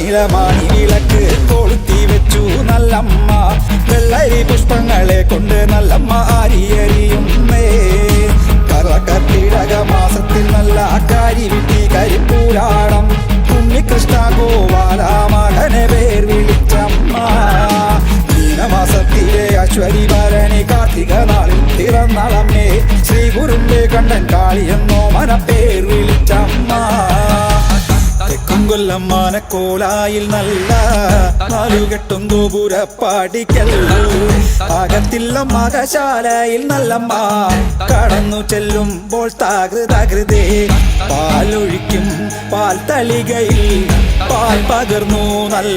നീലമാണി വിളക്ക് കൊളുത്തി വെച്ചു നല്ലമ്മ. വെള്ളരി പുഷ്പങ്ങളെ കൊണ്ട് നല്ലമ്മ ആരിയറിയുന്നേ. കർക്കിടക മാസത്തിൽ നല്ല കാരി വിട്ടി കരിപ്പൂരാടം. ഉണ്ണികൃഷ്ണ ഗോപാല മകനെ പേർ വിളിച്ചമ്മ. മീനമാസത്തിലെ അശ്വരി ഭരണി കാർത്തിക നാളിൽ പിറന്നളമ്മേ. ശ്രീ ഗുരുമ്പെ കണ്ണൻ കാളിയെന്നോ മനപ്പേർ വിളിച്ചമ്മ. തെക്കുംകൊല്ലം മാനക്കോലായിൽ നല്ല നാലുകെട്ടും ഗോപുരപ്പാടിക്കൽ. അകത്തില്ല മകശാലയിൽ നല്ലമ്മ കടന്നു ചെല്ലുമ്പോൾ താകൃതകൃതേ. പാലൊഴിക്കും പാൽ തളികയിൽ പാൽ പകർന്നു നല്ല